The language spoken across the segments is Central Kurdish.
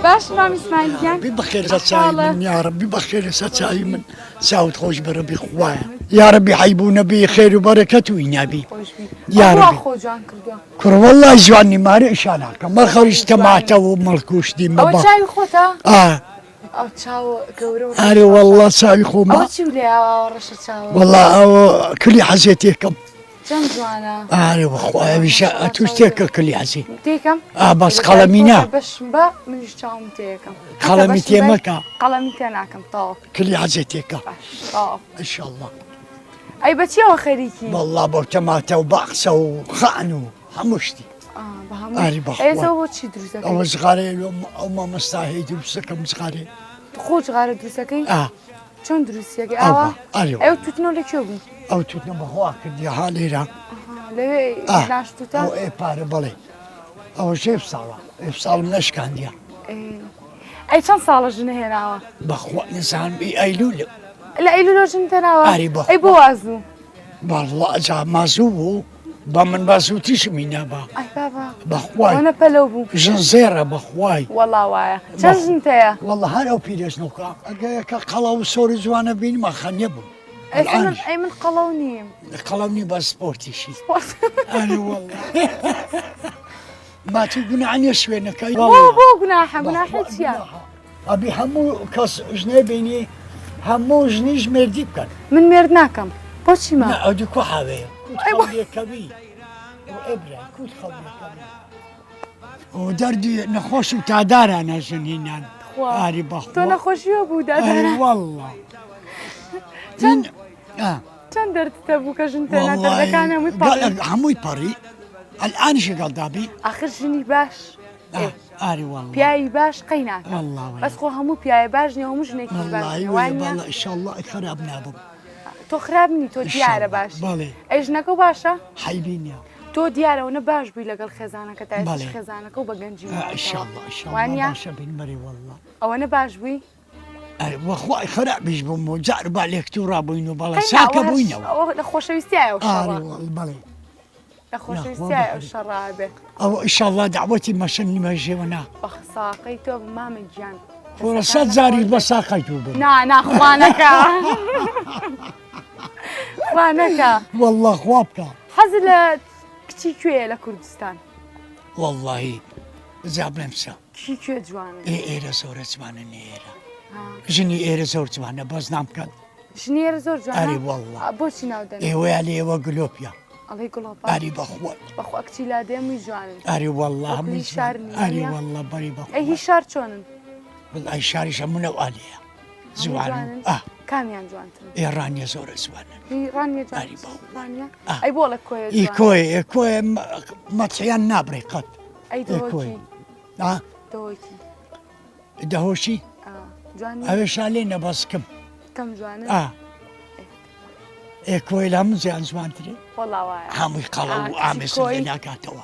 باش رام اسماعیل گیان بخير ساتشاي من يا ربي بخير ساتشاي من ساود خوش بربي خوايا يا ربي حيبونا بي خير وبركة وينابي يا ربي خۆ جوان کردو كر والله جواني ماري إشاناك ما خرج تماتا وملكوش دي ئەوە ما چاوی خۆتە ئەو چاو گەورە أري والله ساوي خو ئەوە ما چی لێ ڕەشە چاوە والله أو كلي حزيتيكم چەند جوانە أري وخوايا بشا توشتيك كلي حزي تێکم بس قلمينا بەشم بە منیش چاوم تێکم قلمي تيمكا قەڵەمی تێ ناکەم تاوە كلي حزيتيكا تاوە إن شاء الله ئەی بەچیەوە خەریکی والله بو تماتا وباقسة وخانو حمشتي أري بخوايا ئێسەوە بۆ چی دروستەکەی أو صغاري وما مستحيل بسكم صغاري خۆ جغارە دروستەکەی چۆن دروستیەکەی أوا ئاوا أري ئەو توتنەوە لەکوێ بوو أو تتنا بخواك دي حالي را لەوێ ناشتوتە أو إيه باري بالي أو شيء بصالة بصالة منش كان ديا ئەی چەند ساڵە ژنە هێناوە بخوا إنسان بأيلول لە ئەیلولۆ ژن تێناوە ئاری بۆ. ئەی بۆ وازوو والله جا مازوو بمن بازوتيش مينا با ئەی بابا بخواي ئەوە پەلەو بوو جنزيرة بخواي وەڵا وایە چەند ژن تەیە والله هلا وبيريش نوكا أجاك قلاو سوري زوانا بين ما خنيبهم الآن ئەی من قەڵەو نیم قلمني باسبورتي شي أنا والله ما تقول عني شوينك بۆ گوناحە گوناحی چییە أبي همو كاس جنبيني همو جنيج مردي بكن من مێرد ناکەم بۆچی ما لا أدي كحاوي كوت كبي وإبرة كوت خوي كبي ودردي نخوش تعدار أنا جنينان أري بخوا تۆ نەخۆشیوە بوو أي دادانە والله چەند دەردتە بوو کە ژن تێنا دەردەکان هەمووی پاڵ قال هموي بري الآن شو قال دابي آخر ژنی باش أري والله پیاوی باش قەی ناکە والله بەس خۆ هەموو پیاوی باش نیە هەموو ژنێکی باش والله والله إن شاء الله خراب نابم تۆ خراپ نی تۆ دیارە باش بالي ئەی ژنەکە باشە حيبين يا تۆ دیارەوە باش بووی لەگەڵ خێزانەکە تا بەڵێ. خێزانەکە و بە گەنجی إن شاء الله إن شاء الله وانيا ما شبين مري والله ئەوەنە باش بووی واخوي خراب بيش بمو جارب عليك تراب وينو بلا ساكا بوينو لە خۆشەویستیایە والله بلي لە خۆشەویستیایە شەڕابێ او ان شاء الله دعوتي ما شني ما جيونا بەخساقەی تۆ مامە گیان فرصات زاري بس ساقيتو نا خوانەکە خوانەکە والله خوابك حەز لە کچی کوێیە لە کوردستان والله زاب نمسا کچی کوێ جوانە ايه زور زمان نيرا جني ايه زور زمان بس نام كان ژنێرە زۆر جوانە أري والله. بۆچی ناودەن ايه ويالي وقلوبيا ئەڵی گوڵۆپا أري بخوي بەخوا کچی لا دێمووی جوانن أري والله وكل من شهر أري نية. والله بري ئەی بخوي هیچ شار چۆنن والله شاري شمونا وآلية زوان کامیان جوانتن إيرانيا زور زمان ڕانیە ئەری جوانە آه. ئەی بۆ لە کۆیە إيه كوي مطحيان نابري قط ئەی كوي دۆکی دهوشي دۆکی جوانی أبيش علينا بس كم کەم جوانە إيه كوي لهم زيان زمان تري وەڵا وایە عامي قلو عامي سلناكاتوا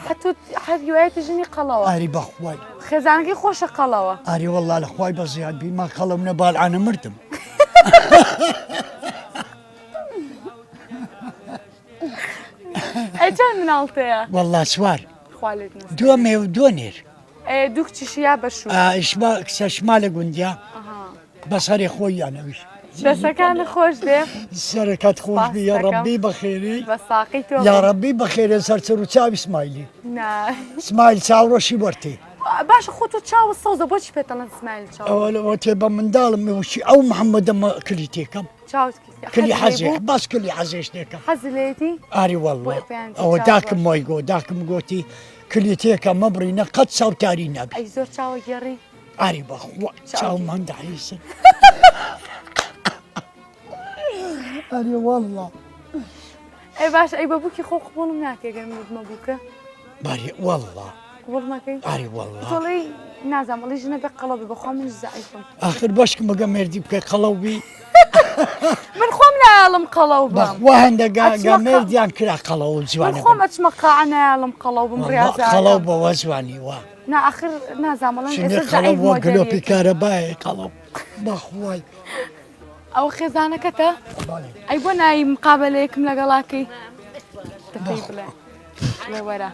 حتى حەوایەتی ژنی قەڵەوە أري بخوي خێزانەکەی خۆشە قەڵەوە أري والله لخواي بزياد بما قلو من بال أنا مردم ئەی چەند مناڵتەیە والله سوار خوالێت دومي ودونير دوو کچیشیا بەشوو إشما شمال قنديا بس هري خوي أنا وش دەسەکان خۆش دێ سركات خوش بي يا ربي بخيري بە ساقی تۆ يا ربي بخير سرسر وتشاوي اسماعيلي نا اسماعيل ساورو شيبرتي باشە خۆ تۆ چاوە سەوزە بۆچی پێتەڵەن سمایل چاو وتبا من دالم وشي او محمد ما كليتيكم چاوت كلي حزي بس كلي حزيش ديكم حەز لێتی اري والله بيان او تشاور. داكم ما يقول داكم قوتي كليتيكم مبرينا قد صوتاري نبي ئەی زۆر چاوە گێڕی اري بخوا شاو من دعيسن اري والله ئەی باش ئەی بەبووکی خۆ قوڵم ناکێ گەرممە بووکە بري والله قوڵ ناکەی اري والله تۆڵی نازانم ئەڵی ژنە بێ قەڵەبی بەخوا من زعیفم اخر باشك ما مردي بكي قلوبي من خۆم نایڵم قەڵەو بم بخوا هندا مرديان كلا قلو من زواني خۆم ئەچمە قاع نایڵم قەڵەو بم ڕاز قلوب وزواني وا نا آخر نازانم شنو ئێستا قلب وقلوبي زعیف كهربائي قلب بخواي ئەو خێزانەکەتە ئەی بۆ نایی مقابلەیەکم لەگەڵاکەی دەپێی بڵێ بڵێ وەرە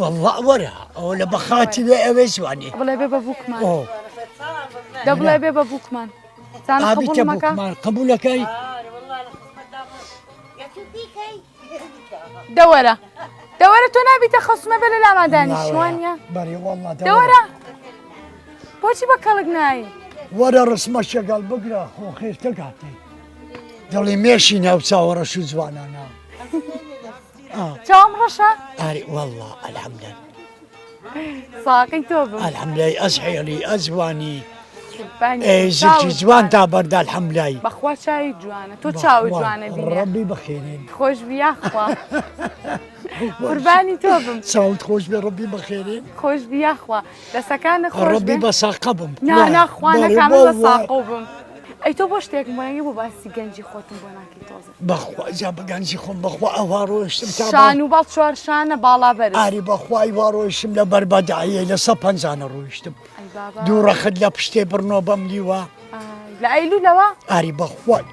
والله وەرە ئەوە لە بەخاتی وێ ئەوێ جوانی بڵێ بێ بە بووکمان ئۆ دە بڵێ بێ بە بووکمان زان ئابیتە قبوڵ مەکە بووکمان قبولەکەی دەوەرە دەوەرە تۆ نابیتە خەسومە بێ لە لامادانی شوانە بەری والله دەوەرە بۆچی بە کەڵک نایی وەرە ڕسمە شەگەڵ بگرە خۆ خێرتە کاتی دەڵی مێشی ناو چاوەڕەش و جوانانە چاوم ڕەشە ئاری والله الحەمدە ساقی تۆ بم الحەمدای ئەس حێڵی ئەزوانی بانی زیکی جوان تا بەردا الحەمدای بەخوا چاوی جوانە تۆ چاوی جوانە بینێ ڕەبی بەخێرین خۆش بیاخوا قوربانی تۆ بم چاوت خۆش بێ ڕەبی بەخێرین خۆش بیاخوا دەسەکانە خۆش ڕەبی بێ بە ساقە بم ناخوانەکانە بە ساقۆ بم ئەی تۆ بۆ شتێکم بۆنەگە بۆ باسی گەنجی خۆتم بۆ ناکەی تۆزە بەخوا جا بەگەنجی خۆم بەخوا ئەوا ڕۆیشتم تا شان و باڵ چوار شانە باڵا بەرز ئاری بەخوای وا ڕۆیشتم لە بەربەدایە لە 150 ڕۆیشتم دوو ڕەخت لە پشتێ بڕنۆ بەم لیوە لە ئەیلولەوە ئاری بەخوای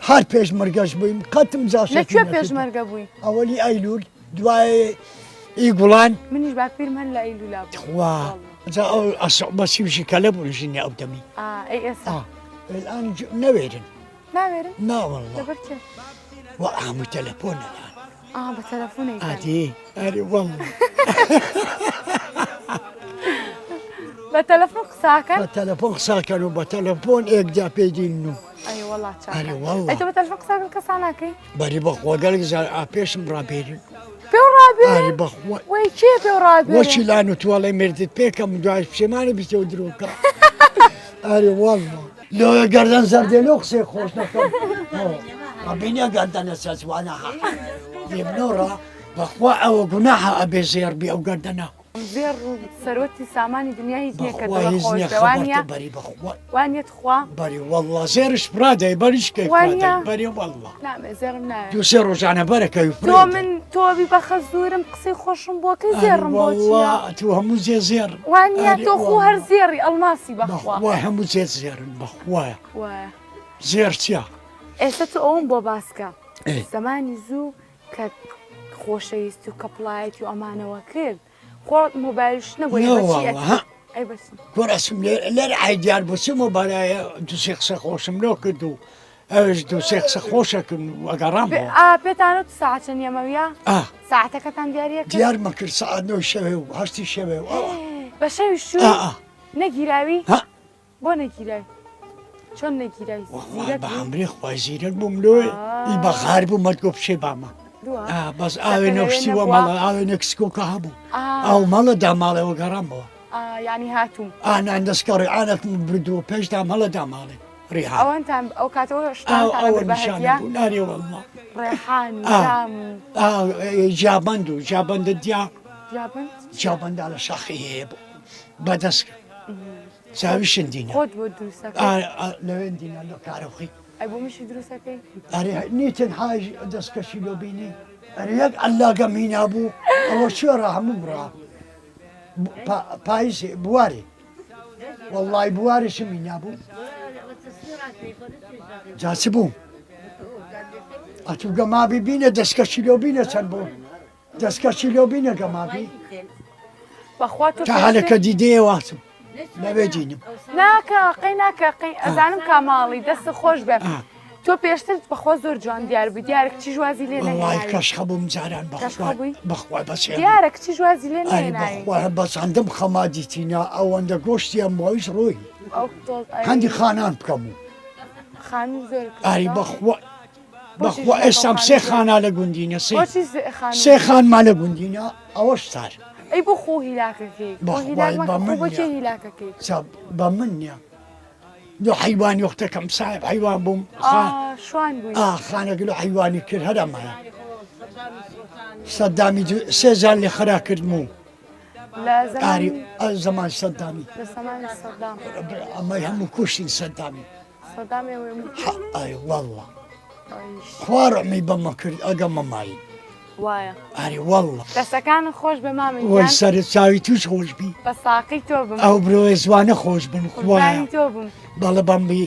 هەر پێشمەرگەش بوویم قەتم جاشە لەکوێ پێشمەرگە بووی ئەوەلی ئەیلول دوای ئیگوڵان منیش باپیرم هەر لە ئەیلولا بوو وا جا ئەو ئەسعبەسیوشی کە لە بوونژینی ئەو دەمی ئەی ئێستا الآن نەوێرن ناوێرن ناوەڵڵا لەبەر چێ و هەموو تەلەفۆنەلان بە تەلەفۆنێک ئادێ ئەری وەڵڵا بە تەلەفۆن قساکەن بە تەلەفۆن قساکەن و بە تەلەفۆن ئێکجا پێدین و ئەی وەڵا ئەری چاکە وەڵڵا ئەی تۆ بە تەلەفۆن قساکەن کەسا ناکەی بەری بەخوا گەلێک زار پێشم ڕابێرن پێ ئاری ڕابێ بەخوا وەی کێ پێ ڕابێ وەچی لان و تووەڵی مردت پێکەم دوای پشێمانی بیتەوە درۆکە ئەری وەڵڵا لۆیە گەردەن زەردێنە و قسەی خۆش نەکەم بینە گەردەنە سەجوانە دیبنۆڕە بەخوا ئەوە گوناحە ئەبێ زێر بێ ئەو گەردەنە زێر و سەرۆتی سامانی دنیا هیچ نییە کە بەخوا هیچ نییە خۆشەوانە بەری بەخوا وانیت خوا بەری وەڵڵا زێرش برادەی بەریشکەی وانە؟ بەری وەڵڵا نامێ زێرم ناوێت دوو سێ ڕۆژانە بەرەکەی و تۆ من تۆبی بەخە زورم قسەی خۆشم بۆکەی زێڕم بۆچیە تو هەموو زێ زێر وانە تۆ خۆ هەر زێڕی ئەڵماسی بەخوا بەخوا هەموو زێر زێرن بەخوایە وایە زێر چییە؟ ئێستا تۆ ئەوم بۆ باسکە ئێ. زمانی زوو کە خۆشەویست و کەپڵایەتی و ئەمانەوە کرد خۆ مۆبایلش نەبووی نەوەڵڵا، ها؟ ئەی بەچی گۆرەسم لێر ئایدیار بچم و بەلایە دو سێ قسە خۆشم لۆ کرد و ئەوش دو سێ قسە خۆشەکن وەگەڕامەوە پێتانە تو ساعتە نیەمەویە ساعتەکەتان دیارە دیار مەکرد سەعات 9 شەوێ و 8 شەوێ و بە شەوی شو نەگیراوی ها بۆ نەگیراوی چۆن نەگیراوی بە هەمرێ خوای زیرەک بووم لۆی ئی بەخار بوو مەدگۆ پشێ بامە بەس ئاوێ نەشتیوە مەڵە ئاوێ نەکسکۆکە هەبوو ئەو مەڵەدا ماڵەوە گەڕامەوە ینی هاتووم ئانان دەستکەڕی ئانەکم بردووە پێشدا مەڵەدا ماڵێ ڕێها ئەوەنتان ئەو کاتەوە ئەوە نیشانە بوو نارێ وەڵڵا ڕێحان جابند و جابندە دیا جابن جابندا لە شاخی هەیە بوو بەدەست چاوی شندینە خۆت بۆ دروستەکە لەوێ دینە لە کارەخی ئەی بۆ میشی دروستەکەی ئەرێ نیتن حاج دەستکەشی لۆ بینی ئەرێ یەک ئەلاگە مینا بوو ئەوە چێڕە هەموو بڕا پاییز بوارێ وەڵڵای بوارێشم مینا بوو جاچ بوو ئەتوو گەمابی بینە دەستکەشی لۆ بینە چەند بوو دەستکەشی لۆ بینە گەمابی بەخوا تۆ تا هەلەکە دیدەیە واتم لەوێ دینم ناکە قەی ناکە قەی ئەزانم کاماڵی دەستە خۆش بێ تۆ پێشتر بەخۆ زۆر جوان دیار بووی دیارە کچی ژوازی لێ وڵای نەهێناوی کەش خەبووم جاران بەخوای بەچێ دیارە کچی ژوازی لێ ئەی نەهێناوی بەخوا بەچەندم خەمادیتینە ئەوەندە گۆشتیان ماویش ڕۆی ئەو هەندی خانان بکەم و خانوو زۆر ئاری بەخوا ئێستام سێ خانە لە گوندینە بۆچی سێ خانما لە گوندینە ئەوەش سار ئەی بۆ خۆ هیلاکەکەی بۆ بۆچێ هیلاکەکەی بە من نییە دو حیوانی وەختەکەم ساحب حیوان بووم شوان بووی خانەگە لە حیوانی کرد هەرەمایە سەدامی سێزار لێ خرا کردم و ئاری زەمان سەدامی ئەمەی هەموو کوشتین سەدامی ئای وەڵڵا خوارمی بەمە کرد ئەگە مەمایی وایە ئاری وەڵڵا دەستەکانت خۆش بە مامی وەی سەرت چاوی توش خۆش بی بە ساقی تۆ بم ئەو برۆی زوانە خۆش بن خوایە تۆ بم بەڵە بەمبی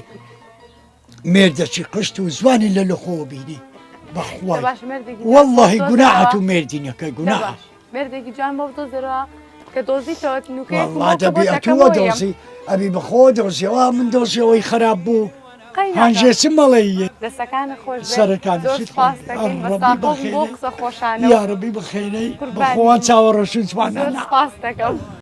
مێردەچی قشت و زوانی لە لە خۆ بینی بەخوای وەڵڵاهی گوناحەت و مێردینەکە گوناح مێردێکی جوان بۆ دۆزەرەوە کە دۆزیتەوە نوکەیەک والله دەبێ تۆ دۆزی ئەبی بەخۆ دۆزیەوە من دۆزیەوەی خراپ بوو هەنجێسی مەڵەیە دەستەکانە خۆش سەرەکانی سپاس دەکەین بۆ قسە خۆشانە یارەبی بەخێنەی بەخۆوان چاوەڕۆشن زۆر جوانانە سپاس دەکەم